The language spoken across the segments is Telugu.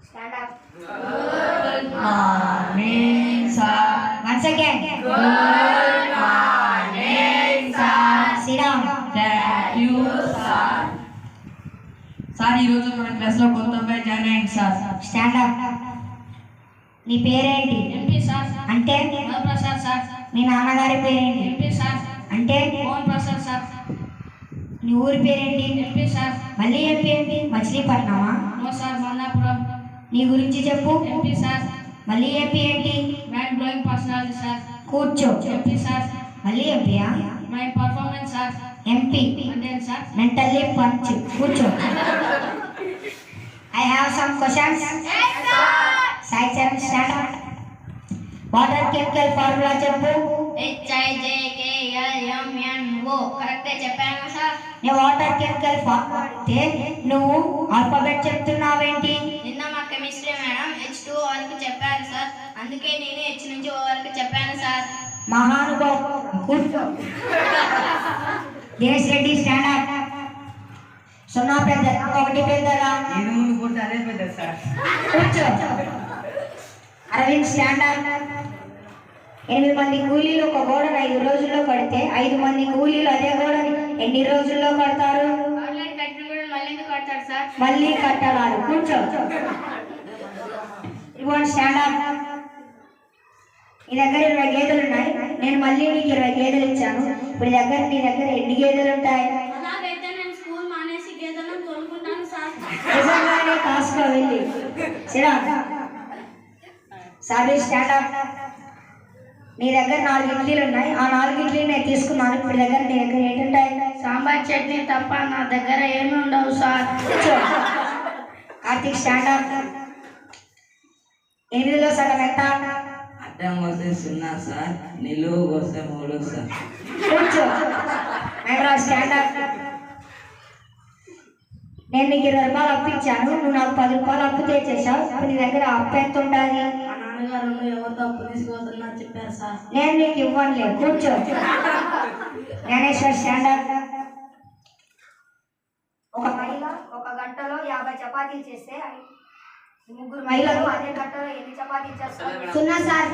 Stand up. Good morning, sir. Once again. Good morning, sir. Sit down. Thank you, sir. Sir ఈరోజు మన క్లాస్లో కొత్త అబ్బాయి జాయిన్ అయ్యింది సార్. Stand up. నీ పేరేంటి? MP sir. అంటే? ప్రసాద్ సార్. నీ నాన్నగారి పేరేంటి? MP sir. అంటే? మోహన్ ప్రసాద్ సార్. నీ ఊరి పేరేంటి? MP sir. మళ్ళీ ఎంపీ ఏంటి? మచిలీపట్నమా? No sir, Mallapuram. నీ గురించి చెప్పు. MP sir. మళ్ళీ ఎంపీ ఏంటి? Mind blowing personality sir. కూర్చో. MP sir. మళ్ళీ ఎంపీయా? My performance sir. ఎంపీ అంటే సార్. Mentally punch. కూర్చో. I have some questions. Yes, sir. Side seven, stand up. Water chemical formula చెప్పు. HIJKLMNO. కరెక్టే చెప్పాను సార్. నీ వాటర్ కెమికల్ ఫార్ములా అంటే నువ్వు ఆల్ఫాబెట్ చెప్తున్నావేంటి? నిన్న మా కెమిస్ట్రీ మేడం H2O వరకు చెప్పారు సార్, అందుకే నేను H నుంచి O వరకు చెప్పాను సార్. మహానుభావ్. కూర్చో. Dinesh Reddy, stand up. సున్నా పెద్దదా ఒకటి పెద్దదా? నేను ముందు కొడితే అదే పెద్ద సార్. కూర్చో. Arvind, stand up. 8 మంది కూలీలు ఒక గోడను 5 రోజుల్లో కడితే 5 మంది కూలీలు అదే గోడని ఎన్ని రోజుల్లో కడతారు? ఆన్లైన్ కట్టిన కూడా మళ్ళీ ఎందుకు కడతారు సార్? మళ్ళీ కట్టడాలు. కూర్చో. ఇవ్వండి, స్టాండ్ అప్. నీ దగ్గర 20 గేదెలు ఉన్నాయి, నేను మళ్ళీ నీకు 20 గేదెలు ఇచ్చాను. ఇప్పుడు నీ దగ్గర ఎన్ని గేదెలు ఉంటాయి? అలాగైతే నేను స్కూల్ మానేసి గేదెలను తోలుకుంటాను సార్. నిజంగానే కాసుకో వెళ్ళి. Sorry, stand up. నీ దగ్గర 4 ఇడ్లీలు ఉన్నాయి, ఆ 4 ఇడ్లీలు నేను తీసుకున్నాను. ఇప్పుడు నీ దగ్గర ఏంటుంటాయి? సాంబార్ చట్నీ తప్ప నా దగ్గర ఏమి ఉండవు సార్. Karthik, stand up. 8లో సగం ఎంత? అడ్డం వస్తే 0 సార్, నిలువు వస్తే 3 సార్. కూర్చో. Mehraj, stand up. నేను నీకు 20 రూపాయలు అప్పు ఇచ్చాను, నువ్వు నాకు 10 రూపాయలు అప్పు తెచ్చేసావు. ఇప్పుడు నీ దగ్గర అప్పు ఎంత ఉండాలి? మా నాన్నగారు ఎవరితో అప్పు తీసుకుపోతున్నారు చెప్పారు సార్. నేను నీకు ఇవ్వనులే. కూర్చో. Gnaneshwar, stand up. ఒక మహిళ ఒక గంటలో 50 చపాతీలు చేస్తే 3 మహిళలు అదే గంటలో ఎన్ని చపాతీలు చేస్తారు? 0 సార్.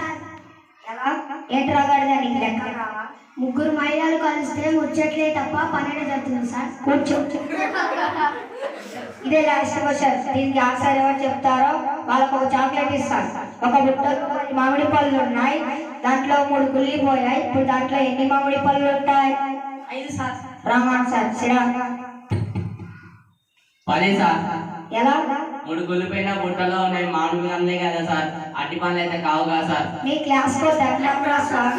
ఎలా? ఏంట్రా గాడిదా, నీకు లెక్క రావా? 3 మహిళలు కలిస్తే ముచ్చట్లే తప్ప పన్నెండు జరుగుతుంది సార్. కూర్చో. ఇదే లాస్ట్ క్వశ్చన్. దీనికి ఆన్సర్ ఎవరు చెప్తారో వాళ్ళకు ఒక చాక్లెట్ ఇస్తాను. ఒక బుట్టలో 10 మామిడి పళ్ళు ఉన్నాయి, దాంట్లో 3 కుళ్ళిపోయాయి. ఇప్పుడు దాంట్లో ఎన్ని మామిడి పళ్ళు ఉంటాయి? 5 సార్. రామాన్ సార్, సిరా. 10 సార్. ఎలా? 3 కుళ్ళిపోయిన బుట్టలో ఉన్నాయి మామిడి పండ్లే కదా సార్, అట్టి పండ్లు అయితే కావు కదా సార్. మీ క్లాస్ కో దండం రా సార్.